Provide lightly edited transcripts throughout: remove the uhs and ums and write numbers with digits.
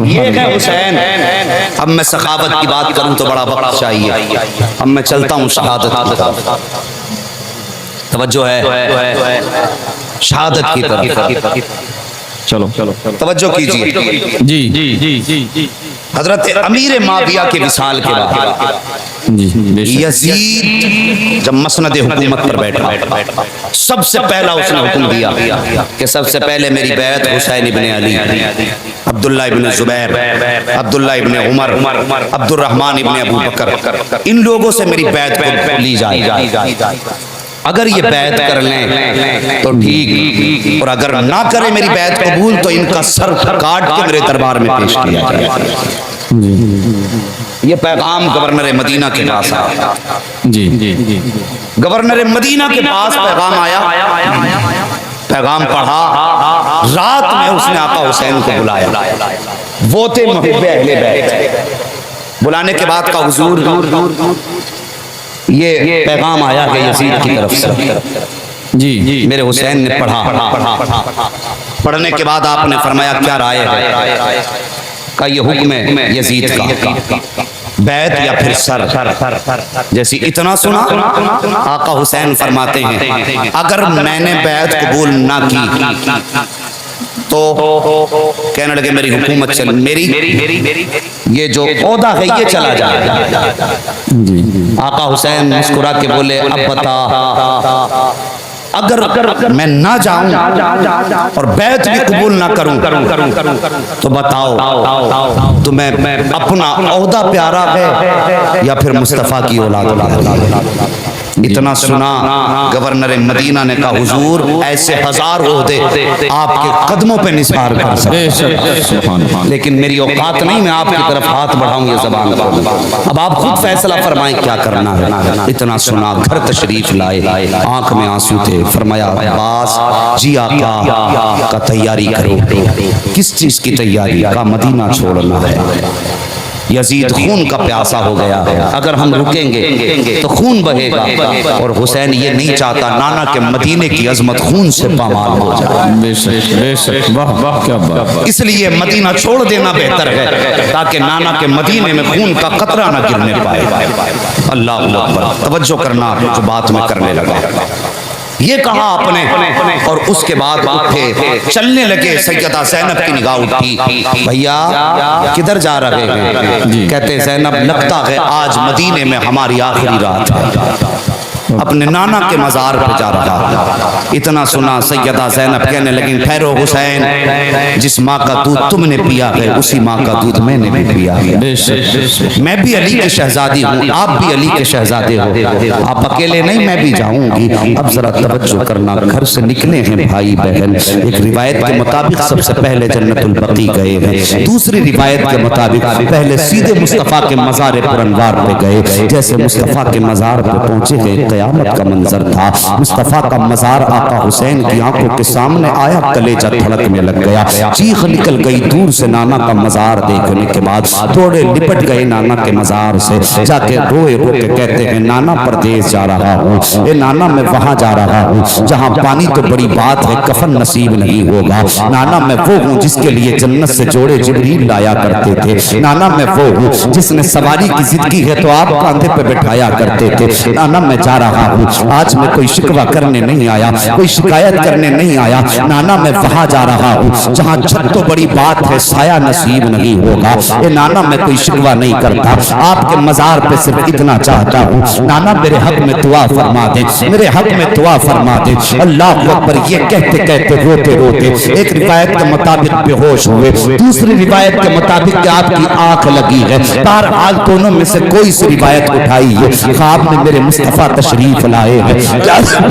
یہ ہے حسین۔ اب میں سخاوت کی بات کروں تو بڑا وقت چاہیے، اب میں چلتا ہوں شہادت کی طرف۔ توجہ ہے شہادت کی طرف، چلو توجہ کیجئے۔ جی حضرت امیر معاویہ کے وصال کے بعد یزید جب مسند حکومت پر بیٹھا، سب سے پہلا اس نے حکم دیا کہ سب سے پہلے میری بیعت حسین ابن علی، عبداللہ ابن زبیر، عبداللہ ابن عمر، عبد الرحمن ابن ابو بکر، ان لوگوں سے میری بیعت کو لی جائے۔ اگر یہ بیعت کر لیں تو ٹھیک، اور اگر نہ کرے میری بیعت قبول تو ان کا سر کاٹ کے میرے دربار میں پیش کیا جائے۔ یہ پیغام گورنر مدینہ کے پاس آیا۔ گورنر مدینہ کے پاس پیغام آیا، پیغام پڑھا، رات میں اس نے آقا حسین کو بلایا۔ وہ تھے محب اہل بیت۔ بلانے کے بعد کا حضور یہ پیغام آیا کہ یزید کی طرف سے جی میرے حسین نے پڑھا۔ پڑھنے کے بعد آپ نے فرمایا کیا رائے ہے؟ کہ یہ حکم ہے یزید کا، بیعت یا پھر سر۔ جیسی اتنا سنا آقا حسین فرماتے ہیں اگر میں نے بیعت قبول نہ کی تو کہنے لگے میری حکومت چل، میری یہ جو عہدہ ہے یہ چلا جائے۔ آقا حسین مسکرا کے بولے اب بتا، اگر میں نہ جاؤں اور بیعت بھی قبول نہ کروں تو بتاؤ تمہیں اپنا عہدہ پیارا ہے یا پھر مصطفیٰ کی اولاد؟ اتنا سنا گورنر مدینہ نے کہا حضور ایسے ہزار عہدے آپ کے قدموں پہ نثار کر سکتا، لیکن میری اوقات نہیں میں آپ کی طرف ہاتھ بڑھاؤں یہ زبان کھولوں، اب آپ خود فیصلہ فرمائیں کیا کرنا ہے۔ اتنا سنا گھر تشریف لائے، آنکھ میں آنسو تھے، فرمایا عباس جی آقا کا تیاری کرو۔ کس چیز کی تیاری؟ کا مدینہ چھوڑنا ہے، یزید خون کا پیاسا ہو گیا ہے، اگر ہم رکیں گے تو خون بہے گا، اور حسین یہ نہیں چاہتا نانا کے مدینے کی عظمت خون سے پامال ہو جائے، اس لیے مدینہ چھوڑ دینا بہتر ہے تاکہ نانا کے مدینے میں خون کا قطرہ نہ گرنے پائے۔ اللہ اکبر، توجہ کرنا جو بات میں کرنے لگا۔ یہ کہا آپ نے اور اس کے بعد اٹھے چلنے لگے۔ سیدہ زینب کی نگاہ اٹھی، بھیا کدھر جا رہے ہیں؟ کہتے زینب لگتا ہے آج مدینے میں ہماری آخری رات ہے، اپنے نانا کے مزار پہ جا رہا۔ اتنا سنا سیدہ زینب کہنے لگیں ٹھہرو حسین، جس ماں کا دودھ تم نے پیا ہے اسی ماں کا دودھ میں نے بھی پیا ہے، میں بھی علی کے شہزادی ہوں، آپ بھی علی کے شہزادے ہو، آپ اکیلے نہیں میں بھی جاؤں گی۔ اب ذرا توجہ کرنا، گھر سے نکلے ہیں بھائی بہن، ایک روایت کے مطابق سب سے پہلے جنت البقیع گئے ہیں، دوسری روایت کے مطابق پہلے سیدھے مصطفیٰ کے مزار پر انوار پہ گئے۔ جیسے مصطفیٰ کے مزار پہ پہنچے گئے قیامت کا منظر تھا، مصطفیٰ کا مزار آقا حسین کی آنکھوں کے سامنے آیا، کلیجہ دھڑکنے لگ گیا، چیخ نکل گئی۔ دور سے نانا کا مزار دیکھنے کے بعد تھوڑے لپٹ گئے نانا کے مزار سے، جا کے روئے رو کے کہتے ہیں نانا پردیس جا رہا ہوں، اے نانا میں وہاں جا رہا ہوں جہاں پانی تو بڑی بات ہے کفن نصیب نہیں ہوگا، نانا میں وہ ہوں جس کے لیے جنت سے جوڑے جبریل لایا کرتے تھے، نانا میں وہ ہوں جس نے سواری کی ضد کی ہے تو آپ کاندھے پہ بٹھایا کرتے تھے، نانا میں جا رہا ہوں، آج میں کوئی شکوہ کرنے نہیں آیا، کوئی شکایت کرنے نہیں آیا، نانا میں وہاں جا رہا ہوں جہاں چھت تو بڑی بات ہے سایہ نصیب نہیں ہوگا، اے نانا میں کوئی شکوہ نہیں کرتا، آپ کے مزار پہ صرف اتنا چاہتا ہوں نانا میرے حق میں دعا فرما دے، میرے حق میں دعا فرما دے۔ اللہ اکبر، یہ کہتے کہتے روتے روتے ایک روایت کے مطابق بے ہوش ہوئے، دوسری روایت کے مطابق کہ آپ کی آنکھ لگی ہے، بہرحال دونوں میں سے کوئی سی روایت اٹھائی ہے، خواب میں میرے مصطفیٰ تشریف لائے ہیں،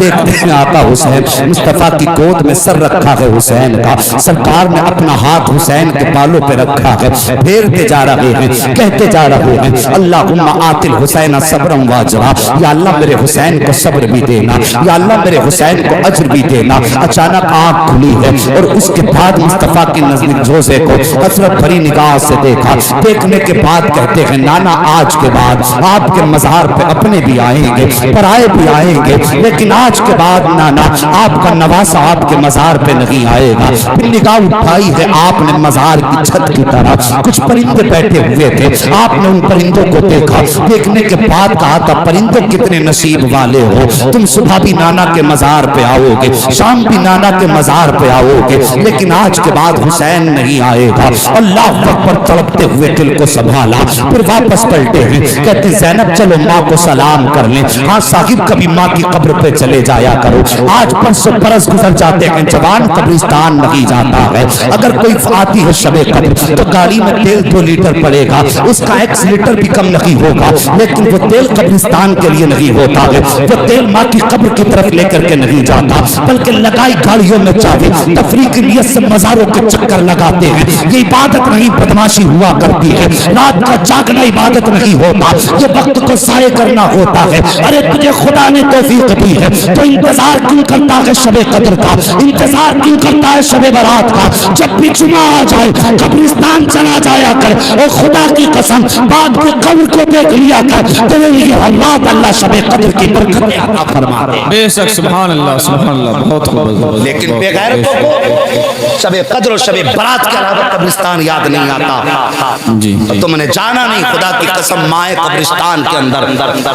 دیکھتے ہیں آقا حسین مصطفیٰ کی گود میں سر رکھا ہے حسین کا، سرکار نے اپنا ہاتھ حسین کے بالوں پہ رکھا ہے، پھیرتے جا رہے ہیں، کہتے جا رہے ہیں اللہم آت الحسین صبرا واجرا، یا اللہ میرے حسین کو صبر بھی دینا، یا اللہ میرے حسین کو اجر بھی دینا۔ اچانک آنکھ کھلی ہے اور اس کے بعد مصطفیٰ کی نزدیک روزے کو حسرت بھری نگاہ سے دیکھا، دیکھنے کے بعد کہتے ہیں نانا آج کے بعد آپ کے مزار پہ اپنے بھی آئیں گے، پر نوائے بھی آئیں گے، لیکن آج کے بعد نانا آپ کا نواسا آپ کے مزار پہ نہیں آئے گا۔ پھر نگاہ اٹھائی ہے آپ نے مزار کی چھت کی طرف، کچھ پرندے بیٹھے ہوئے تھے، آپ نے ان پرندوں کو دیکھا، دیکھنے کے بعد کہا تھا پرندوں کتنے نصیب والے ہو، تم صبح بھی نانا کے مزار پہ آؤ گے، شام بھی نانا کے مزار پہ آؤ گے، لیکن آج کے بعد حسین نہیں آئے گا۔ اللہ اکبر، تڑپتے ہوئے دل کو سنبھالا، پھر واپس پلٹے ہیں، کہتے زینب چلو ماں کو سلام کر لیں، ہاں صاحب کبھی ماں کی قبر پہ چلے جایا کرو، آج برسوں برس گزر جاتے ہیں، جوان قبرستان نہیں جاتا ہے، اگر کوئی آتی ہے شب قدر تو گاڑی میں تیل 2 لیٹر پڑے گا، اس کا ایکس لیٹر بھی کم نہیں ہوگا، لیکن وہ تیل قبرستان کے لیے نہیں ہوتا ہے، وہ تیل ماں کی قبر کی طرف لے کر کے نہیں جاتا، بلکہ لگائی گاڑیوں میں چاہے تفریح کی نیت سے مزاروں کے چکر لگاتے ہیں۔ یہ عبادت نہیں، بدماشی ہوا کرتی ہے، رات کا جاگنا عبادت نہیں ہوتا، یہ وقت کو ضائع کرنا ہوتا ہے۔ ارے تجھے خدا نے توفیق دی ہے تو انتظار کیوں کرتا ہے شب قدر کا، انتظار کیوں کرتا ہے شب برات کا؟ جب بھی جمعہ آ جائے قبرستان چلا جایا کر، اور خدا کی قسم بعد میں قبر کو دیکھ لیا کر، تو یہ اللہ شب قدر کی برکتیں عطا فرما دے۔ بے شک، سبحان اللہ سبحان اللہ، بہت خوب۔ لیکن بے غیرتوں کو شب قدر اور شب برات کے علاوہ قبرستان یاد نہیں آتا۔ جی تم نے جانا نہیں، خدا کی قسم مائیں قبرستان کے اندر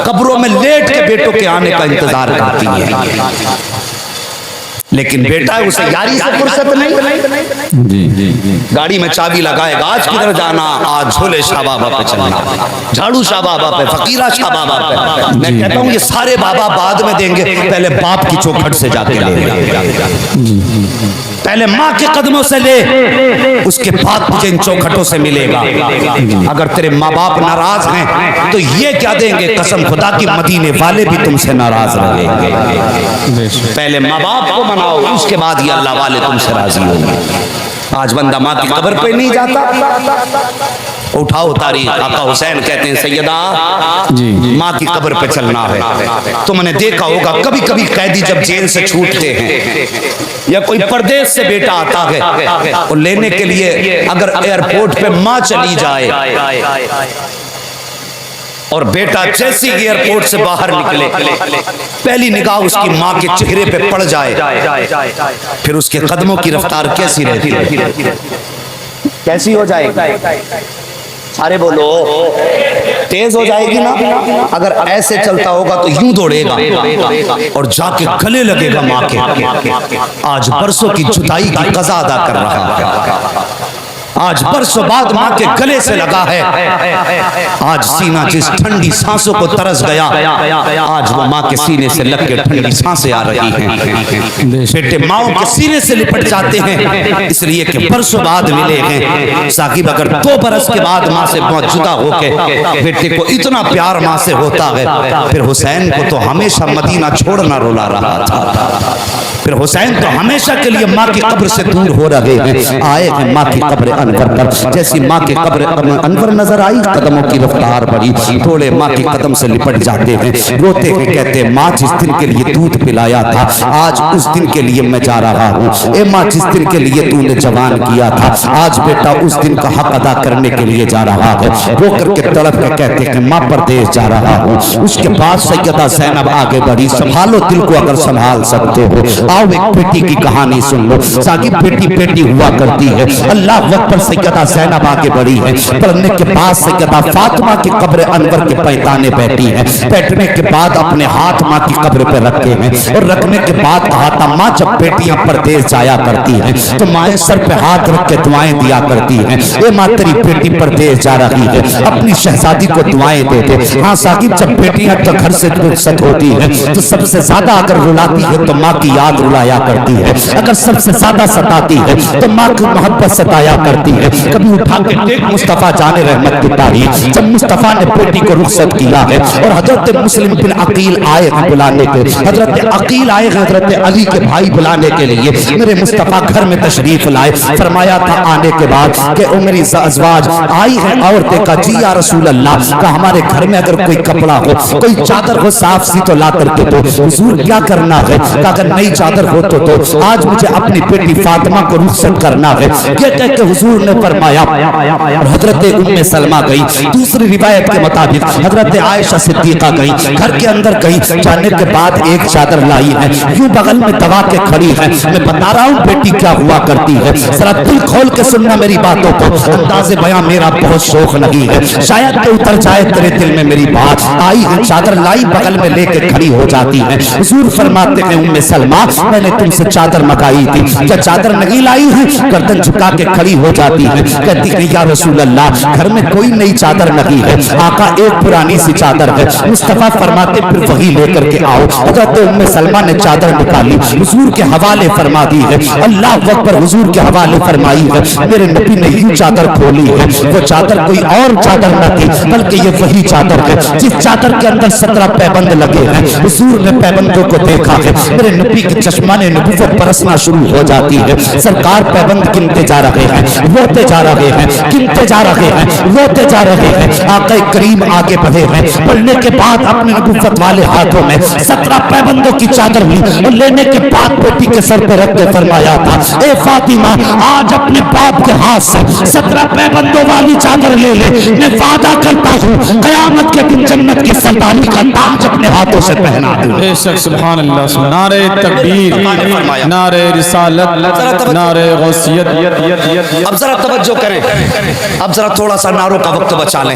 قبروں میں لیٹ کے بیٹوں کے آنے کا انتظار کرتی ہے، لیکن بیٹا ہے اسے یاری سے فرصت نہیں۔ جی گاڑی میں چابی لگائے گا، آج کدھر جانا، آج جھولے شاہ بابا پہ چلنا، جھاڑو شاہ بابا پہ، فقیرہ شاہ بابا پہ۔ میں کہتا ہوں یہ سارے بابا بعد میں دیں گے، پہلے باپ کی چوکھٹ سے جا کے لے لے، پہلے ماں کے قدموں سے لے، اس کے بعد تجھے ان چوکھٹوں سے ملے گا۔ اگر تیرے ماں باپ ناراض ہیں تو یہ کیا دیں گے، قسم خدا کی مدینے والے بھی تم سے ناراض رہیں گے۔ پہلے ماں باپ کو مناؤ، اس کے بعد یہ اللہ والے تم سے راضی ہوں گے۔ آج بندہ ماں کی قبر پہ نہیں جاتا۔ اٹھاؤ تاریخ، آقا حسین کہتے ہیں سیدہ ماں کی قبر پہ چلنا ہے۔ تم نے دیکھا ہوگا کبھی کبھی قیدی جب جیل سے چھوٹتے ہیں یا کوئی پردیس سے بیٹا آتا ہے اور لینے کے لیے اگر ایئرپورٹ پہ ماں چلی جائے اور بیٹا جیسی ایئرپورٹ سے باہر نکلے، پہلی نگاہ اس کی ماں کے چہرے پہ پڑ جائے، پھر اس کے قدموں کی رفتار کیسی رہتی ہے، کیسی ہو جائے گی؟ سارے بولو، تیز ہو جائے گی نا؟ اگر ایسے چلتا ہوگا تو یوں دوڑے گا اور جا کے گلے لگے گا ماں کے۔ آج برسوں کی جدائی کی قضا ادا کر رہا ہے، آج برسوں بعد ماں کے گلے سے لگا ہے، آج سینہ جس ٹھنڈی سانسوں کو ترس گیا، آج وہ ماں کے سینے سے لگ کے ٹھنڈی سانسیں آ رہی ہیں۔ بیٹے ماؤں کے سینے سے لپٹ جاتے ہیں اس لیے کہ برسوں بعد ملے ہیں۔ ثاقب اگر 2 برس کے بعد ماں سے بہت جدا ہو کے بیٹے کو اتنا پیار ماں سے ہوتا ہے، پھر حسین کو تو ہمیشہ مدینہ چھوڑنا رولا رہا تھا، پھر حسین تو ہمیشہ کے لیے ماں کی قبر سے دور ہو رہے ہیں۔ آئے ہیں ماں کی قبر انور پر، جیسی ماں کی قبر انور نظر آئی قدموں کی رفتار بڑھی، تھوڑے ماں کی قدم سے لپٹ جاتے ہیں، روتے ہیں، کہتے ہیں ماں جس دن کے لیے دودھ پلایا تھا آج اس دن کے لیے میں جا رہا ہوں، اے ماں جس دن کے لیے تو نے جوان کیا تھا آج بیٹا اس دن کا حق ادا کرنے کے لیے جا رہا ہے۔ رو کر کے تڑپ کے کہتے ہیں ماں پردیس جا رہا ہوں۔ اس کے بعد سیدہ زینب آگے بڑھی، سنبھالو دل کو اگر سنبھال سکتے ہو، آؤ ایک بیٹی کی کہانی سن لو۔ ثاقب بیٹی بیٹی ہوا کرتی ہے، اللہ وقت پر سیدہ زینب آگے بڑھی ہے، پڑھنے کے بعد سیدہ فاطمہ کی قبر انور کے پیتانے بیٹھی ہے، بیٹھنے کے بعد اپنے ہاتھ ماں کی قبر پہ رکھے ہیں اور رکھنے کے بعد کہا تھا ماں جب بیٹیاں پردیس جایا کرتی ہیں تو مائیں سر پہ ہاتھ رکھ کے دعائیں دیا کرتی ہیں، اے ماں تیری بیٹی پردیس جا رہی ہے اپنی شہزادی کو دعائیں دے دے۔ ہاں ثاقب جب بیٹیاں تو گھر سے رخصت ہوتی ہیں تو سب سے زیادہ اگر رلاتی ہے تو ماں کی یاد رلایا کرتی ہے، اگر سب سے زیادہ ستاتی ہے تو ماں کی محبت ستایا کرتی ہے۔ کبھی اٹھا کے دیکھ مصطفیٰ جان رحمت کی تاریخ، جب مصطفیٰ نے بیٹی کو رخصت کیا ہے اور حضرت مسلم بن عقیل آئے ہیں بلانے کے، حضرت عقیل آئے ہیں حضرت علی کے بھائی بلانے کے لیے، میرے مصطفیٰ گھر میں تشریف لائے، فرمایا تھا آنے کے بعد کہ او میری ازواج آئی ہیں عورتیں کا جی یا رسول اللہ کا ہمارے گھر میں اگر کوئی کپڑا ہو کوئی چادر ہو صاف سی تو لا کر کے دو۔ حضور کیا کرنا ہے؟ کہ اگر نئی چادر ہو تو آج مجھے اپنی بیٹی فاطمہ کو رخصت کرنا ہے۔ یہ کہہ کہ حضور حضور نے فرمایا اور حضرت ام سلمہ گئی، دوسری روایت کے مطابق حضرت عائشہ صدیقہ گئی، گھر کے اندر گئی، جانے کے بعد ایک چادر لائی ہے، یوں بغل میں دبا کے کھڑی ہے۔ میں بتا رہا ہوں بیٹی کیا ہوا کرتی ہے، ذرا دل کھول کے سننا میری باتوں کو، انداز بیان میرا بہت شوق نہیں ہے، شاید تو اتر جائے تیرے دل میں میری بات۔ آئی ہے، چادر لائی، بغل میں لے کے کھڑی ہو جاتی ہے۔ حضور فرماتے ہیں ام سلمہ میں نے تم سے چادر منگائی تھی، کیا چادر نہیں لائی ہے؟ گردن جھکا کے کھڑی ہو جاتی ہے، کہتی ہے یا رسول اللہ گھر میں کوئی نئی چادر نہیں ہے، آقا ایک پرانی سی چادر ہے۔ مصطفیٰ فرماتے پھر وہی لے کر کے آؤ۔ حضرت ام سلمہ نے چادر نکالی، حضور کے حوالے فرما دی ہے، اللہ اکبر، حضور کے حوالے فرمائی ہے۔ میرے نبی نے یوں چادر کھولی ہے، وہ چادر کوئی اور چادر نہ تھی بلکہ یہ وہی چادر ہے جس چادر کے اندر 17 پیبند لگے ہیں۔ حضور نے پیبندوں کو دیکھا ہے، میرے نبی کے چشمان نبوت برسنا شروع ہو جاتی ہے۔ سرکار پیبند گنتے جا رہے ہیں، روتے جا رہے ہیں، گنتے جا رہے ہیں، روتے جا رہے ہیں۔ آقا کریم آگے بڑھے ہیں، پڑھنے کے بعد اپنے نبوت والے ہاتھوں میں 17 پیبندوں کی چادر لی اور لینے کے بعد بیٹی کے سر پہ رکھ کے فرمایا تھا اے فاطمہ آج اپنے باپ کے ہاتھ سے 17 پیبندوں والی چادر لے لے، میں وعدہ کرتا ہوں قیامت کے دن جنت کی سرداری کا تاج اپنے ہاتھوں سے پہنا دوں۔ بے شک سبحان اللہ، نعرہ تکبیر، نعرہ رسالت، نعرہ غوثیت۔ اب ذرا توجہ کریں، اب ذرا تھوڑا سا نعروں کا وقت بچا لیں،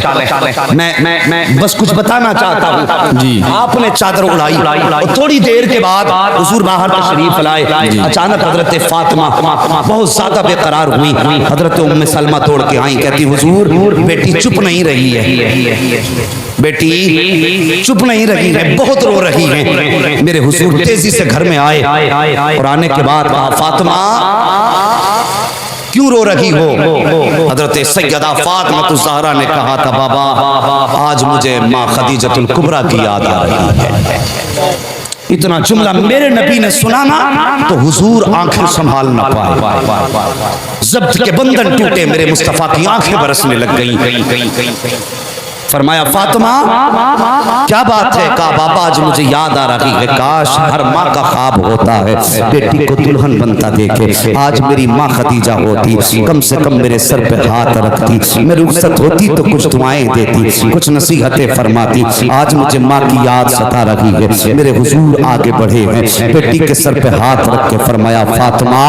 میں بس کچھ بتانا چاہتا ہوں۔ جی آپ نے چادر اڑائی اور تھوڑی دیر کے بعد حضور باہر تشریف لائے، اچانک حضرت فاطمہ بہت زیادہ بے قرار ہوئی، حضرت ام سلمہ توڑ کے آئیں، کہتی حضور بیٹی چپ نہیں رہی ہے، بیٹی چپ نہیں رہی ہے، بہت رو رہی ہے۔ میرے حضور تیزی سے گھر میں آئے اور آنے کے بعد کہا فاطمہ کیوں رو رہی ہو؟ حضرت سیدہ فاطمہ الزہرا نے کہا تھا بابا آج مجھے ماں خدیجۃ الکبریٰ کی یاد آ رہی ہے۔ اتنا جملہ میرے نبی نے سنا نا تو حضور آنکھیں سنبھال نہ پائے، ضبط کے بندن ٹوٹے، میرے مصطفیٰ کی آنکھیں برسنے لگ گئیں۔ فرمایا فاطمہ کیا بات ہے؟ کہا بابا آج مجھے یاد آ رہی ہے، کاش ہر ماں کا خواب ہوتا ہے بیٹی کو دلہن بنتا دیکھے، آج میری ماں خدیجہ ہوتی، کم سے کم میرے سر پہ ہاتھ رکھتی، میں رخصت ہوتی تو کچھ دعائیں دیتی، کچھ نصیحتیں فرماتی، آج مجھے ماں کی یاد ستا رہی ہے۔ میرے حضور آگے بڑھے ہیں، بیٹی کے سر پہ ہاتھ رکھ کے فرمایا فاطمہ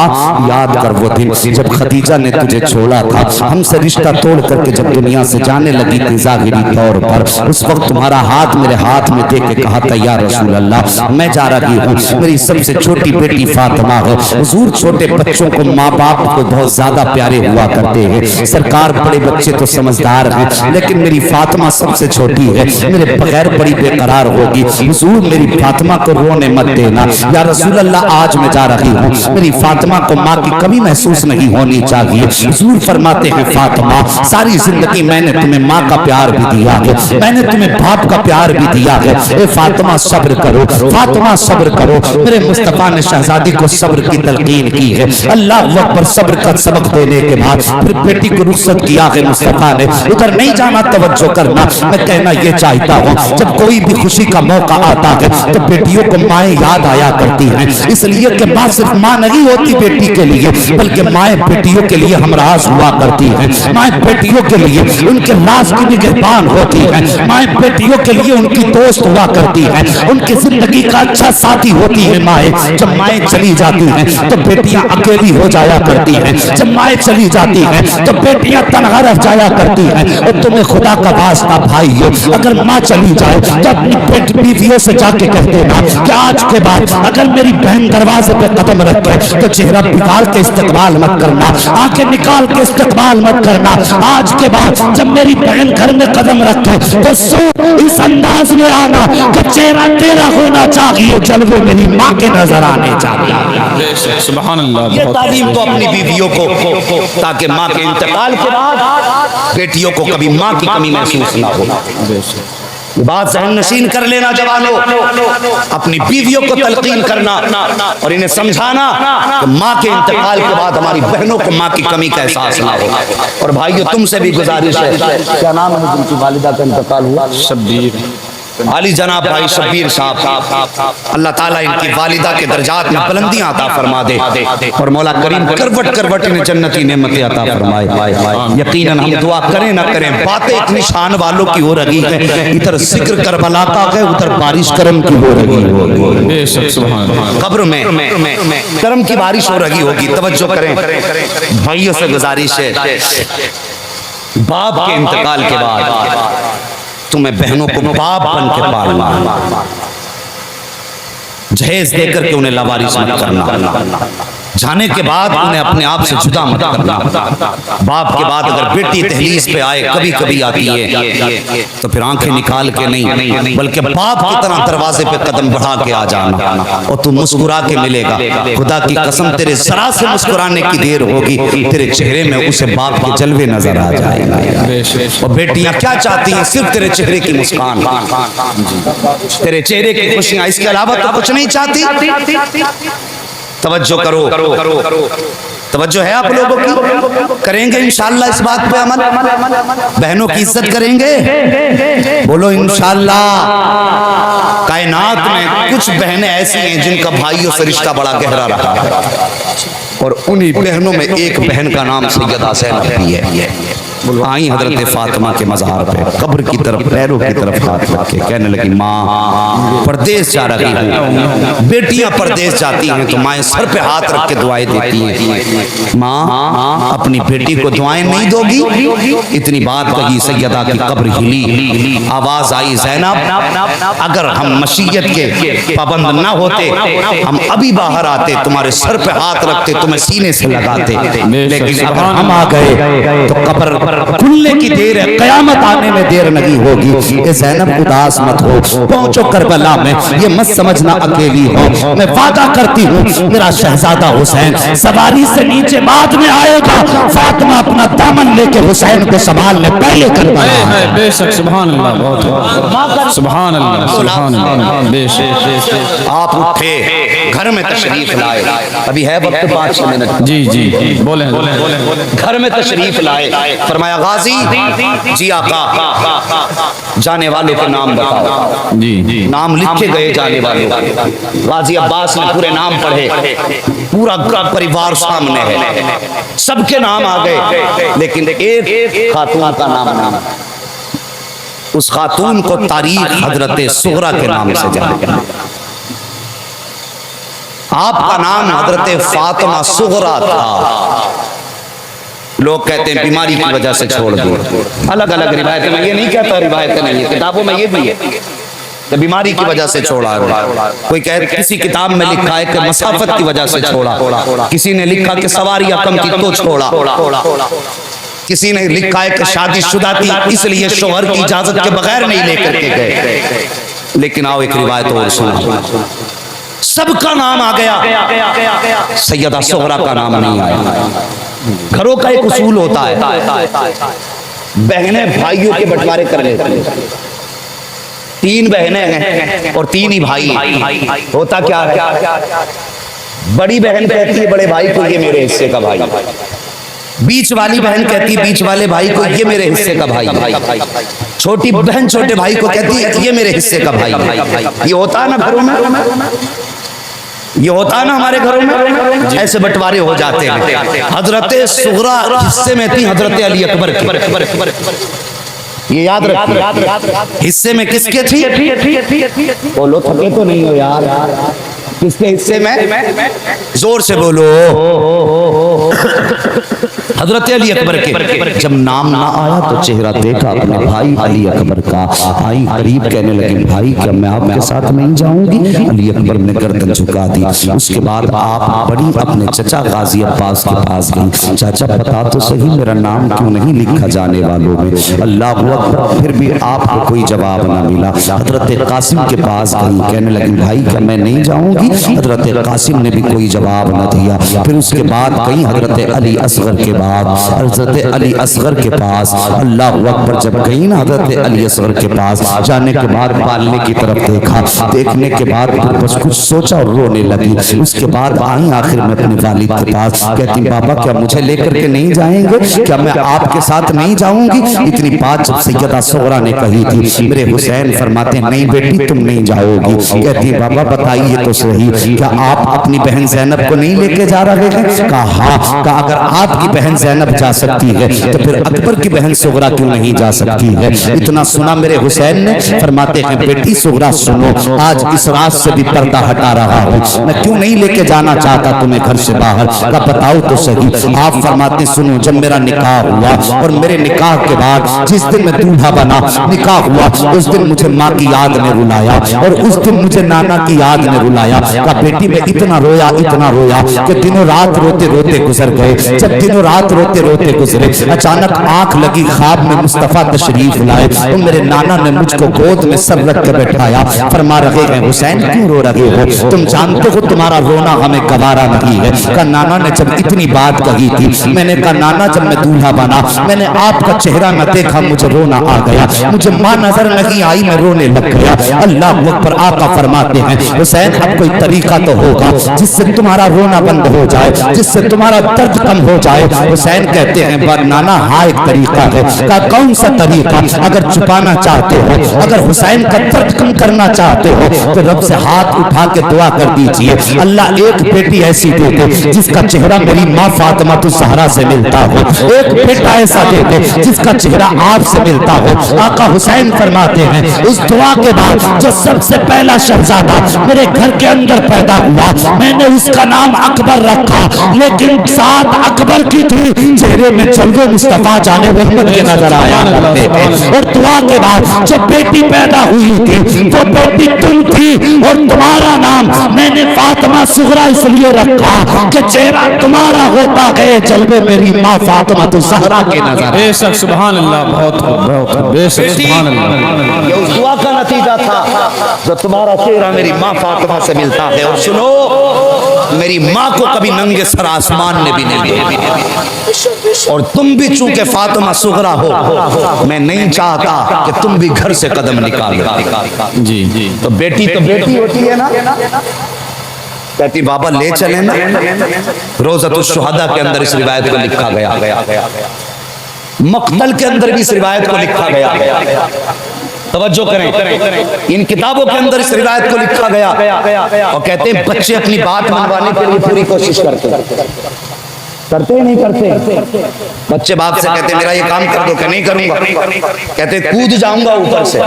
یاد کر وہ دن جب خدیجہ نے تجھے چھوڑا تھا، ہم سے رشتہ توڑ کر کے جب دنیا سے جانے لگی تھی ظاہری طور پر، اس وقت تمہارا ہاتھ میرے ہاتھ میں دے کے کہا تھا یا رسول اللہ میں جا رہی ہوں، میری سب سے چھوٹی بیٹی فاطمہ ہے۔ حضور چھوٹے بچوں کو ماں باپ کو بہت زیادہ پیارے ہوا کرتے ہیں، سرکار بڑے بچے تو سمجھدار ہیں لیکن میری فاطمہ سب سے چھوٹی ہے، میرے بغیر بڑی بے قرار ہوگی، حضور میری فاطمہ کو رونے مت دینا یا رسول اللہ آج میں جا رہی ہوں، میری فاطمہ کو ماں کی کمی محسوس نہیں ہونی چاہیے۔ حضور فرماتے ہیں فاطمہ ساری زندگی میں نے تمہیں ماں کا پیار بھی دیا ہے، میں نے تمہیں باپ کا پیار بھی دیا ہے، اے فاطمہ صبر کرو، فاطمہ صبر کرو۔ میرے مصطفیٰ نے شہزادی کو صبر کی تلقین کی ہے، اللہ اکبر، صبر کا سبق دینے کے بعد پھر بیٹی کو رخصت کیا ہے مصطفیٰ نے۔ ادھر نہیں جانا، توجہ کرنا، میں کہنا یہ چاہتا ہوں جب کوئی بھی خوشی کا موقع آتا ہے تو بیٹیوں کو مائیں یاد آیا کرتی ہیں، اس لیے کہ ماں صرف ماں نہیں ہوتی بیٹی کے لیے بلکہ مائیں بیٹیوں کے لیے ہمراز ہوا کرتی ہیں، مائیں بیٹیوں کے لیے ان کے راز کی نگہبان ہوتی ہیں، مائیں بیٹیوں کے لیے ان کی دوست ہوا کرتی ہیں، ان کی زندگی کا اچھا ساتھی ہوتی ہے مائیں۔ جب مائیں چلی جاتی ہیں تو بیٹیاں اکیلی ہو جایا کرتی ہیں، جب مائیں چلی جاتی ہیں تو بیٹیاں تنہا رہ جایا کرتی ہیں۔ اور تمہیں خدا کا واسطہ بھائیو اگر ماں چلی جائے تو اپنی بیویوں سے جا کے کہہ دینا کہ آج کے بعد اگر میری بہن دروازے پہ قدم رکھے تو چہرہ نکال کے استقبال مت کرنا، آنکھیں نکال کے استقبال مت کرنا، آج کے بعد جب میری بہن گھر میں قدم رکھے تو اس انداز میں آنا کہ چہرہ تیرا ہونا چاہیے، جلوے میری ماں کے نظر آنے چاہیے۔ سبحان اللہ۔ یہ تعلیم تو اپنی بیویوں کو تاکہ ماں کے انتقال کے بعد بیٹیوں کو کبھی ماں کی کمی محسوس نہ ہو۔ بات ذہن نشین کر لینا جوانوں، اپنی بیویوں کو تلقین کرنا اور انہیں سمجھانا کہ ماں کے انتقال کے بعد ہماری بہنوں کو ماں کی کمی کا احساس نہ ہو۔ اور بھائیو تم سے بھی گزارش ہے، کیا نام ہے جن کی والدہ کا انتقال ہوا؟ شبیر۔ علی جناب بھائی شبیر صاحب اللہ تعالیٰ ان کی والدہ کے درجات میں بلندیاں عطا فرما دے اور مولا کریم کروٹ کروٹ انہیں جنتی نعمتیں عطا فرمائے. یقیناً ہم دعا کریں نہ کریں باتیں اتنی شان والوں کی ہو رہی ہے. ادھر ذکر کربلا کا ہے ادھر بارش کرم کی ہو رہی ہے. بے شک سبحان اللہ. قبر میں کرم کی بارش ہو رہی ہوگی. توجہ کریں بھائیوں سے گزارش ہے باپ کے انتقال کے بعد تمہیں بہنوں کو باپ بن کے پالنا جہیز دے کر کے انہیں لاوارث مت کرنا. جانے کے بعد انہیں اپنے آپ سے جدا مت کرنا. باپ کے بعد اگر بیٹی دہلیز پہ آئے کبھی کبھی آتی ہے تو پھر آنکھیں نکال کے نہیں بلکہ باپ کی طرح دروازے پہ قدم بڑھا کے آ جانا اور تو مسکرا کے ملے گا. خدا کی قسم تیرے ذرا سے مسکرانے کی دیر ہوگی تیرے چہرے میں اسے باپ کے جلوے نظر آ جائے گا. اور بیٹیاں کیا چاہتی ہیں صرف تیرے چہرے کی مسکان تیرے چہرے کی خوشیاں اس کے علاوہ تو کچھ نہیں چاہتی. توجہ کرو توجہ ہے آپ لوگوں کی. کریں گے انشاءاللہ اس بات پہ عمل. بہنوں کی عزت کریں گے بولو انشاءاللہ. کائنات میں کچھ بہنیں ایسی ہیں جن کا بھائیوں سے رشتہ بڑا گہرا رہا ہے اور انہی بہنوں میں ایک بہن کا نام سیدہ زینب بھی ہے. آئیں حضرت فاطمہ کے مزار پہ قبر کی طرف پیروں کی طرف ہاتھ رکھ کے کہنے لگی ماں پردیس جا رہی ہوں. بیٹیاں پردیس جاتی ہیں تو مائیں سر پہ ہاتھ رکھ کے دعائیں دیتی ہیں. ماں اپنی بیٹی کو دعائیں نہیں دو گی؟ اتنی بات کہی سیدہ کی قبر ہلی. آواز آئی زینب اگر ہم مشیت کے پابند نہ ہوتے ہم ابھی باہر آتے تمہارے سر پہ ہاتھ رکھتے تمہیں سینے سے لگاتے. لیکن اگر ہم آ گئے تو قبر کھلنے کی دیر ہے قیامت آنے میں دیر نہیں ہوگی. اے زینب اداس مت ہو. پہنچو کربلا میں یہ مت سمجھنا اکیلی ہو. میں وعدہ کرتی ہوں میرا شہزادہ حسین سواری سے نیچے بعد میں آئے گا. فاطمہ اپنا دامن لے کے حسین کو سنبھالنے پہلے کربلا. بے شک سبحان اللہ. بہت سبحان اللہ سبحان اللہ. بے شک. آپ اٹھے گھر میں تشریف لائے. ابھی ہے وقت 5 منٹ. جی جی بولیں. گھر میں تشریف لائے. فرمایا غازی جی آقا جانے والوں کے نام بتاؤ. جی نام لکھے گئے جانے والوں. غازی عباس نے پورے نام پڑھے. پورا پریوار سامنے ہے سب کے نام آ گئے لیکن ایک خاتون کا نام اس خاتون کو تاریخ حضرت صغرا کے نام سے جانا. آپ کا نام حضرت فاطمہ صغرا تھا. لوگ کہتے ہیں بیماری کی وجہ سے چھوڑ دو. الگ الگ روایتیں میں یہ نہیں کہتا روایتیں نہیں کتابوں میں یہ بھی ہے کہ بیماری کی وجہ سے چھوڑا. کوئی کہتے کسی کتاب میں لکھا ہے کہ مسافت کی وجہ سے چھوڑا. کسی نے لکھا کہ سواریاں کم کی تو چھوڑا. کسی نے لکھا ہے کہ شادی شدہ تھی اس لیے شوہر کی اجازت کے بغیر نہیں لے کر کے گئے. لیکن آؤ ایک روایت اور سنا. سب کا نام آ گیا سیدہ صغرا کا نام نہیں آیا. گھروں کا ایک اصول ہوتا ہے بہنیں بھائیوں کے بٹوارے کر لیتے ہیں. 3 بہنیں ہیں اور 3 ہی بھائی. ہوتا کیا ہے بڑی بہن کہتی ہے بڑے بھائی کو یہ میرے حصے کا بھائی. بیچ والی بہن کہتی ہے بیچ والے بھائی کو یہ میرے حصے کا بھائی. چھوٹی بہن چھوٹے بھائی کو کہتی ہے یہ میرے حصے کا بھائی. یہ ہوتا ہے نا گھروں میں. یہ ہوتا ہے نا ہمارے گھروں میں ایسے بٹوارے ہو جاتے ہیں. حضرت صغرا حصے میں تھی حضرت علی اکبر کی. یہ یاد رکھیے حصے میں کس کے تھی. بولو تھکے تو نہیں ہو یار. کس کے حصے میں زور سے بولو. حضرت علی اکبر کے. جب نام نہ آیا تو چہرہ دیکھا اپنے بھائی علی اکبر کا. آئی قریب کہنے لگی بھائی کیا میں آپ کے ساتھ نہیں جاؤں گی. علی اکبر نے گردن جھکا دی. اس کے بعد آپ بڑی اپنے چچا غازی عباس کے پاس گئی. چاچا بتا تو صحیح میرا نام کیوں نہیں لکھا جانے والوں میں. اللہ اکبر. پھر بھی آپ کو کوئی جواب نہ ملا. حضرت قاسم کے پاس گئی. کہنے لگی بھائی کیا میں نہیں جاؤں گی. حضرت قاسم نے بھی کوئی جواب نہ دیا. پھر اس کے بعد کہیں حضرت حضرت علی اصغر کے بعد حضرت علی اصغر کے پاس اللہ اکبر جب گئی نا حضرت علی اصغر کے پاس جانے کے بعد بالنے کی طرف دیکھا، دیکھنے کے بعد بس کچھ سوچا اور رونے لگی۔ اس کے بعد آئیں آخر میں اپنے والد کے پاس، کہتی بابا کیا مجھے لے کر کے نہیں جائیں گے؟ کیا میں آپ کے ساتھ نہیں جاؤں گی؟ اتنی بات جب سیدہ سغرا نے کہی تھی، میرے حسین فرماتے ہیں نہیں بیٹی تم نہیں جاؤ گی۔ کہتی بابا بتائیے تو صحیح، کیا آپ اپنی بہن زینب کو نہیں لے کے جا رہے ہیں؟ کہا ہاں۔ کہا اگر آپ کی بہن زینب جا سکتی ہے تو پھر اکبر کی بہن سغرا کیوں نہیں جا سکتی ہے؟ اتنا سنا میرے حسین نے، فرماتے ہیں بیٹی سغرا سنو، آج اس رات سے بھی پردہ ہٹا رہا ہوں، میں کیوں نہیں لے کے جانا چاہتا تمہیں گھر سے باہر؟ کہا بتاؤ تو صحیح۔ آپ فرماتے سنو، جب میرا نکاح ہوا اور میرے نکاح کے بعد جس دن میں دولہا بنا، نکاح ہوا، اس دن مجھے ماں کی یاد نے رلایا اور اس دن مجھے نانا کی یاد نے رلایا۔ کہا بیٹی میں اتنا رویا کہ دنوں رات روتے روتے گزر گئے۔ جب دنوں رات روتے روتے گزرے، اچانک آنکھ لگی، خواب میں مصطفیٰ تشریف لائے تو میرے نانا نے مجھ کو گود میں سر رکھ کے بیٹھایا، فرما رہے ہیں حسین کیوں رو رہے ہو؟ تم جانتے ہو تمہارا رونا ہمیں گوارا نہیں ہے۔ کہا نانا نے جب اتنی بات کہی تھی، میں نے کہا نانا جب میں دولہا بنا میں نے آپ کا چہرہ نہ دیکھا، مجھے رونا آ گیا، مجھے ماں نظر نہیں آئی، میں رونے لگ گیا۔ اللہ اکبر۔ آقا فرماتے ہیں حسین اب کوئی طریقہ تو ہوگا جس سے تمہارا رونا بند ہو جائے، جس سے تمہارا درد کم ہو جائے۔ حسین کہتے ہیں نانا ہاں ایک طریقہ ہے۔ کہا کون سا طریقہ؟ اگر چھپانا چاہتے ہو، اگر حسین کا درد کم کرنا چاہتے ہو تو رب سے ہاتھ اٹھا کے دعا کر دیجئے، اللہ ایک بیٹی ایسی دے دے جس کا چہرہ میری ماں فاطمہ الزہرا سے ملتا ہو، ایک بیٹا ایسا دے دے جس کا چہرہ آپ سے ملتا ہو۔ آقا حسین فرماتے ہیں اس دعا کے بعد جو سب سے پہلا شہزادہ میرے گھر کے اندر پیدا ہوا، میں نے اس کا نام اکبر رکھا، لیکن ساتھ اکبر کی تھی چہرے میں جلوے مصطفیٰ جانے محمد کے نظر آیا کرتے تھے۔ اور دعا کے بعد جب بیٹی پیدا ہوئی تھی وہ بیٹی تم تھی اور تمہارا نام میں نے فاطمہ صغرا اس لیے رکھا کہ چہرہ تمہارا ہوتا گئے جلوے میری ماں فاطمہ الزہرا کے نظر۔ بے شک سبحان اللہ، بہت بہت بے شک سبحان اللہ۔ یہ اس دعا کا نتیجہ تھا جو تمہارا چہرہ میری ماں فاطمہ سے ملتا ہے۔ اور سنو، میری ماں کو کبھی ننگے سر آسمان نے بھی نہیں دیکھا، اور تم بھی چونکہ فاطمہ صغرا ہو، میں نہیں چاہتا کہ تم بھی گھر سے قدم نکالو۔ جی جی تو بیٹی ہوتی ہے نا، کہتی بابا لے چلیں نا۔ روضۃ الشہداء کے اندر اس روایت کو لکھا گیا، مقتل کے اندر بھی اس روایت کو لکھا گیا۔ توجہ کریں، ان کتابوں کے اندر اس روایت کو لکھا گیا، اور کہتے ہیں بچے اپنی بات منوانے کے لیے پوری کوشش کرتے نہیں کرتے۔ بچے باپ سے کہتے ہیں میرا یہ کام کر دو، کہ نہیں کروں گا، کہتے کود جاؤں گا اوپر سے۔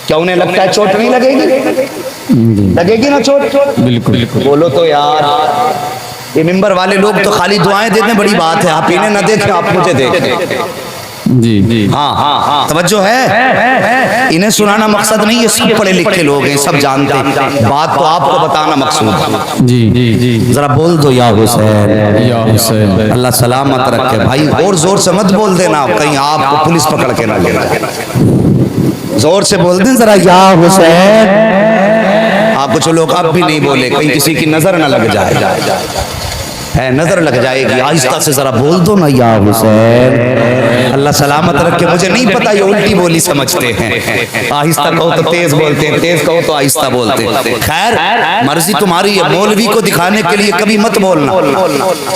کیا انہیں لگتا ہے چوٹ نہیں لگے گی؟ لگے گی نا چوٹ؟ بالکل۔ بولو تو یار، یہ ممبر والے لوگ تو خالی دعائیں دیتے ہیں، بڑی بات ہے، آپ انہیں نہ دیکھیں آپ مجھے دیکھیں۔ جی جی ہاں توجہ ہے، انہیں سنانا مقصد نہیں، یہ سب پڑھے لکھے لوگ ہیں، سب جانتے ہیں، بات تو آپ کو بتانا مقصود ہے۔ جی جی جی ذرا بول دو یا حسین، یا حسین۔ اللہ سلامت رکھے بھائی، اور زور سے مت بول دینا کہیں آپ کو پولیس پکڑ کے نہ لے جائے، زور سے بول دیں ذرا یا حسین۔ آپ کچھ لوگ اب بھی نہیں بولے، کہیں کسی کی نظر نہ لگ جائے، نظر لگ جائے گی، آہستہ سے ذرا بول دو نا یا حسین۔ اللہ سلامت رکھے، مجھے نہیں پتا یہ الٹی بولی سمجھتے ہیں، آہستہ کہو تو تیز بولتے ہیں، تیز کہو تو آہستہ بولتے ہیں۔ خیر مرضی تمہاری ہے، مولوی کو دکھانے کے لیے کبھی مت بولنا،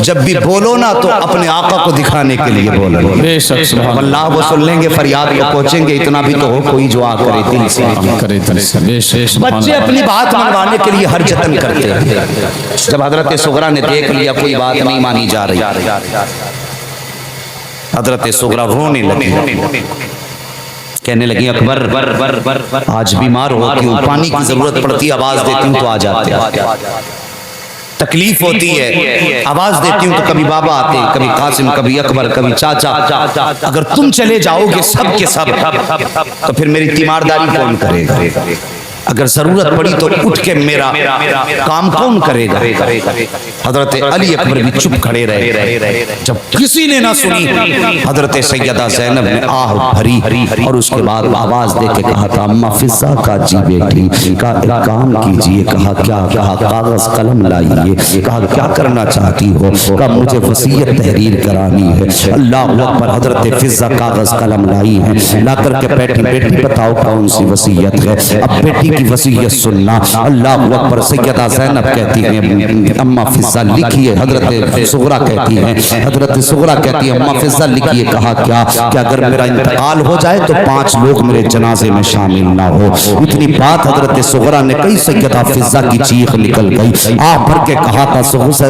جب بھی بولو نا تو اپنے آقا کو دکھانے کے لیے بولنا۔ بے شک سبحان اللہ وہ سن لیں گے، فریاد کو پہنچیں گے، اتنا بھی تو ہو کوئی دعا کرے دل سے۔ کرے دل سے، بے شک سبحان بچے اللہ۔ اپنی بات منوانے کے لیے ہر جتن کرتے ہیں۔ جب حضرت صغرا نے دیکھ لیا کوئی بات نہیں مانی جا رہی، حضرت صغرا رونے لگی، کہنے لگی اکبر آج بیمار ہو، کیوں پانی کی ضرورت پڑتی، آواز دیتی ہوں تو آ جاتے، تکلیف ہوتی ہے آواز دیتی ہوں تو کبھی بابا آتے ہیں، کبھی قاسم، کبھی اکبر، کبھی چاچا، اگر تم چلے جاؤ گے سب کے سب تو پھر میری تیمارداری کون کرے گا؟ اگر ضرورت پڑی تو اٹھ کے میرا کام کون کرے گا؟ حضرت علی اکبر بھی چپ کھڑے رہے. جب کسی نے نہ سنی حضرت سیدہ زینب نے آہ بھری اور اس کے بعد آواز دے کے کہا تھا اما فضا کا جی بیٹی کا ایک کام کیجئے. کہا کیا؟ کہا کاغذ قلم لائیے. کہا کیا کرنا چاہتی ہو؟ کہا مجھے وصیت تحریر کرانی ہے. اللہ اکبر. حضرت فضا کاغذ قلم لائی ہے، لا کر کے بیٹھی. بیٹی بتاؤ کون سی وصیت ہے؟ اب بیٹی کی وصیت سننا. اللہ اکبر. سیدہ زینب کہتی ہیں اما فضا لکھیے. حضرت صغرا کہتی ہیں اما فضا لکھیے. کہا کیا؟ کہ اگر میرا انتقال ہو جائے تو 5 لوگ میرے جنازے میں شامل نہ ہو. اتنی بات حضرت صغرا نے کہی، سیدہ فضا کی چیخ نکل گئی. آہ بھر کے کہا تھا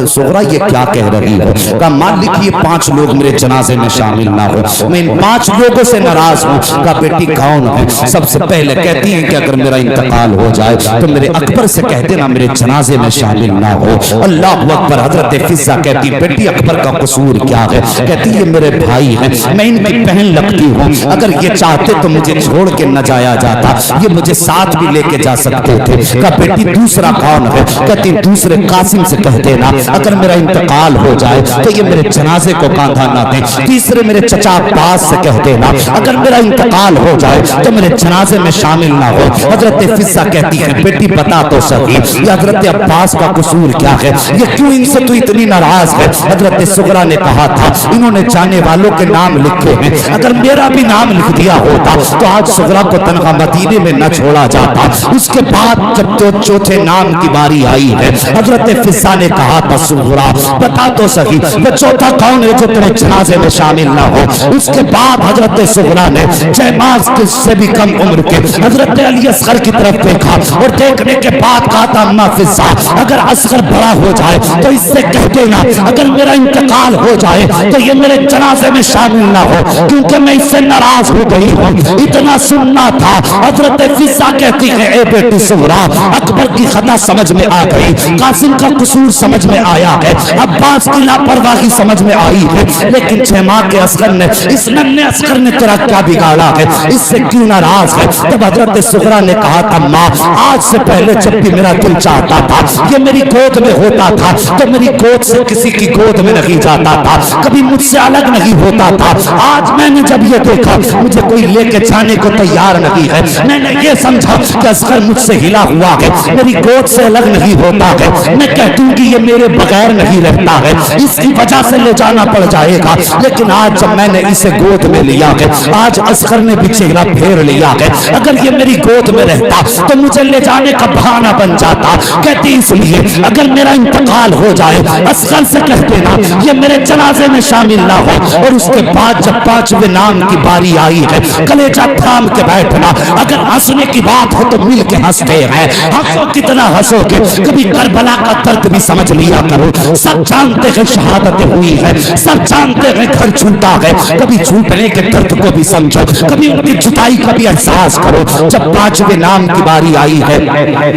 صغرا یہ کیا کہہ رہی ہو؟ کہا ماں لکھیے 5 لوگ میرے جنازے میں شامل نہ ہو. میں ان 5 لوگوں سے ناراض ہوں. کہا بیٹی کون ہے؟ سب سے پہلے کہتی ہیں کہ اگر میرا انتقال ہو جائے تو میرے اکبر سے کہہ دینا میرے جنازے میں شامل نہ ہو. اللہ اکبر. حضرت فضا کہتی بیٹی اکبر کا قصور کیا ہے؟ کہتی یہ میرے بھائی ہیں، میں ان کی بہن لگتی ہوں. اگر یہ چاہتے تو مجھے چھوڑ کے نہ جایا جاتا، یہ مجھے ساتھ بھی لے کے جا سکتے تھے. کہا بیٹی دوسرا کون ہے؟ کہتی دوسرے قاسم سے کہہ دینا اگر میرا انتقال ہو جائے تو یہ میرے جنازے کو کاندھا نہ دیں. تیسرے میرے چچا عباس سے کہہ دینا اگر میرا انتقال ہو جائے تو میرے جنازے میں شامل نہ ہو. حضرت فضا کہتی ہے بیٹی بتا تو سکی یہ حضرت عباس کا قصور کیا ہے؟ یہ کیوں ان سے تو اتنی ناراض ہے؟ حضرت صغرا نے کہا تھا انہوں نے جانے والوں کے نام لکھے ہیں، اگر میرا بھی نام لکھ دیا ہوتا تو آج صغرا کو تنہا مدینے میں نہ چھوڑا جاتا. اس کے بعد جب تو چوتھے نام کی باری آئی ہے حضرت فضا نے کہا تھا صغرا بتا تو سکی وہ چوتھا کون ہے جو تیرے جنازے میں شامل نہ ہو. اس کے بعد حضرت صغرا نے جیماز سے بھی کم عمر کے حضرت علی اصغر کی طرف دیکھا اور دیکھنے کے بعد کہا تھا اما فضا اگر اصغر بڑا ہو جائے تو اس سے کہہ دینا اگر میرا انتقال ہو جائے تو یہ میرے جنازے میں شامل نہ ہو کیونکہ میں اس سے ناراض ہو گئی ہوں. اتنا سننا تھا. حضرت فضا کہتی ہے اے بیٹی صغرا اکبر کی خطا سمجھ میں آ گئی، قاسم کا قصور سمجھ میں آیا ہے، عباس کی لاپرواہی سمجھ میں آئی ہے، لیکن 6 ماہ کے اصغر نے اس ننھے اصغر نے تیرا کیا بگاڑا ہے؟ اس سے کیوں ناراض ہے؟ تب حضرت صغرا نے کہا تھا ماں آج سے پہلے جب بھی میرا دل چاہتا تھا یہ میری گود میں ہوتا تھا تو میری گود سے کسی کی گود میں نہیں جاتا تھا، کبھی مجھ سے الگ نہیں ہوتا تھا. آج میں نے جب یہ دیکھا مجھے کوئی لے کے جانے کو تیار نہیں ہے، میں نے یہ سمجھا کہ اصغر مجھ سے ہلا ہوا ہے، میری گود سے الگ نہیں ہوتا ہے، میں کہہ دوں گی یہ میرے بغیر نہیں رہتا ہے، اس کی وجہ سے لے جانا پڑ جائے گا. لیکن آج جب میں نے اسے گود میں لیا ہے، آج اصغر نے بھی چہرہ پھیر لیا ہے، اگر یہ میری گود میں رہتا تو مجھے لے جانے کا بہانہ بن جاتا. کہتی اس لیے اگر میرا انتقال ہو جائے اصغر سے کہہ دینا یہ میرے جنازے میں شامل نہ ہو. اور اس کے بعد جب 5ویں نام کی باری آئی ہے کلیجہ تھام کے بیٹھنا. اگر ہنسنے کی بات ہو تو مل کے ہنستے ہیں، ہنسو کتنا ہنسو گے. کبھی کربلا کا درد بھی سمجھ لیا کرو. سب جانتے ہیں شہادتیں ہوئی ہے، سب جانتے ہیں گھر چھوٹا ہے، کبھی چھوٹنے کے درد کو بھی سمجھو، کبھی ان کی جدائی کا بھی احساس کرو. جب 5ویں نام کی باری آئی ہے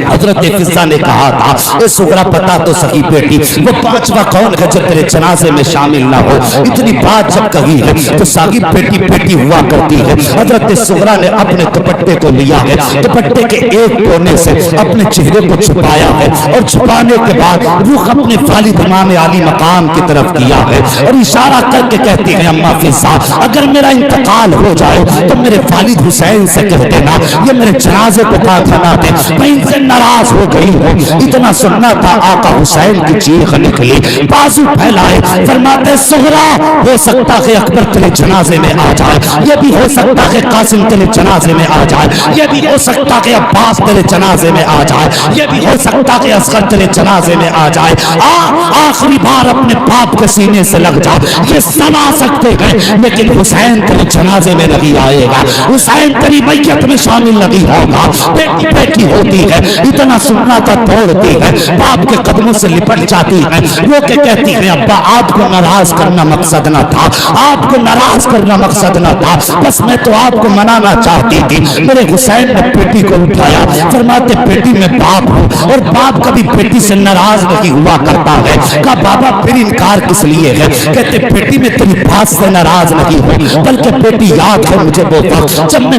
حضرت فضا نے کہا تھا اے صغرا بتا تو سکی بیٹی وہ 5واں کون ہے جو تیرے جنازے میں شامل نہ ہو. اتنی بات جب کہی ہے تو ساگی بیٹی بیٹی ہوا کرتی ہے. حضرت صغرا نے اپنے دوپٹے کو لیا ہے، دوپٹے کے ایک کونے سے اپنے چہرے کو چھپایا ہے اور چھپانے کے بعد رخ اپنے والد امام علی مقام کی طرف کیا ہے اور اشارہ کر کے کہتی ہے اما فضا اگر میرا انتقال ہو جائے تو میرے والد حسین سے کہہ دینا یہ میرے جنازے کو کاندھا نہ دے، میں ان سے ناراض ہو گئی ہوں. اتنا سننا تھا آقا حسین کی چیخ نکلی، بازو پھیلائے، فرماتے صغرا ہو سکتا ہے اکبر تیرے جنازے میں آ جائے، یہ بھی ہو سکتا ہے قاسم تیرے جنازے میں آ جائے، یہ بھی ہو سکتا ہے عباس تیرے جنازے میں آ جائے، یہ بھی ہو سکتا ہے اصغر تیرے جنازے میں آ جائے. آخری بار اپنے باپ کے سینے سے لگ جا، یہ سب آ سکتے ہیں لیکن حسین تیرے جنازے میں نہیں آئے گا، حسین تیری میت میں شامل نہیں ہوگا. بیٹی بیٹی ہوتی ہے، اتنا سننا تھا توڑتی ہے، باپ کے قدموں سے لپٹ جاتی ہے، وہ کہ کہتی ہے ابا آپ کو ناراض کرنا مقصد نہ تھا، آپ کو ناراض کرنا مقصد نہ تھا، بس میں تو آپ کو منانا چاہتی تھی. میرے حسین نے بیٹی کو اٹھایا، فرماتے بیٹی میں باپ ہوں اور باپ کبھی بیٹی سے ناراض نہیں ہوا کرتا ہے. کہا بابا پھر انکار کس لیے ہے؟ کہتے بیٹی میں تیری بات سے ناراض نہیں ہوں بلکہ بیٹی یاد ہے مجھے وہ وقت جب میں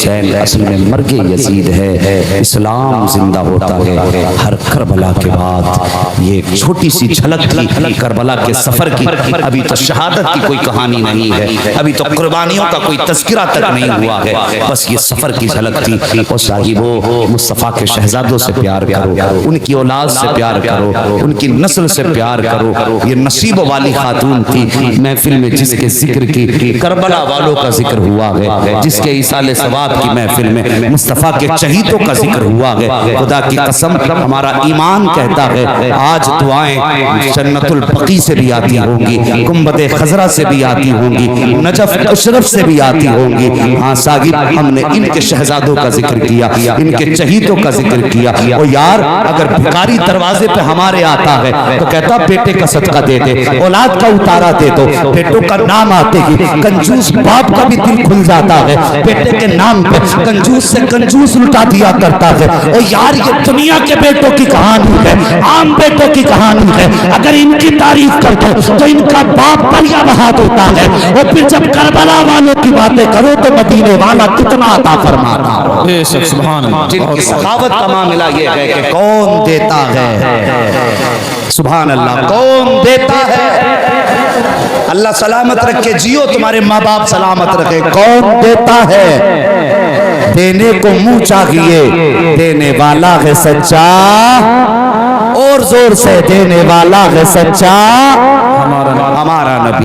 حسین اصل میں مرگ یزید ہے، اسلام زندہ ہوتا ہے ہر کربلا کے بعد۔ یہ ایک چھوٹی سی جھلک تھی کربلا کے سفر کی، ابھی تو شہادت کی کوئی کہانی نہیں ہے، ابھی تو قربانیوں کا کوئی تذکرہ تک نہیں ہوا ہے، بس یہ سفر کی جھلک تھی۔ اور صاحبو، مصطفیٰ کے شہزادوں سے پیار کرو، ان کی اولاد سے پیار کرو، ان کی نسل سے پیار کرو۔ یہ نصیب والی خاتون تھی محفل میں جس کے ذکر کی کربلا والوں کا ذکر ہوا ہے، جس کے ایصال ثواب کی محفل میں مصطفیٰ کے شہیدوں کا ذکر ہوا ہے۔ خدا کی قسم ہمارا ایمان کہتا ہے آج دعائیں جنت البقیع سے بھی آتی ہوں گی، گنبد خضرا سے بھی آتی ہوں گی، نجف اشرف سے بھی آتی ہوں گی۔ ہاں ساگب، ہم نے ان کے شہزادوں کا ذکر کیا، ان کے شہیدوں کا ذکر کیا۔ اور یار اگر بھکاری دروازے پہ ہمارے آتا ہے تو کہتا بیٹے کا صدقہ دے دے، اولاد کا اتارا دے دو۔ بیٹوں کا نام آتے ہی کنجوس باپ کا بھی دل کھل جاتا ہے، بیٹے کے نام پہ کنجوس سے کنجوس لٹا دیا کرتا ہے۔ اور یار یہ دنیا کے بیٹوں کی کہانی ہے، عام بیٹوں کی کہانی ہے، اگر ان کی تعریف کر دو تو ان کا باپ دریا بہا دیتا ہے۔ اور پھر جب کربلا والوں کی باتیں کرو تو مدینے والا کتنا عطا فرماتا ہے۔ بے شک سبحان اللہ۔ جن کی سخاوت کا معاملہ یہ ہے کہ کون دیتا ہے، سبحان اللہ، کون دیتا ہے۔ اللہ سلامت رکھے، جیو تمہارے ماں باپ سلامت رکھے۔ کون دیتا ہے، دینے کو منہ چاہیے، دینے والا ہے سچا، اور زور سے دینے والا ہے سچا، ہمارا نبی۔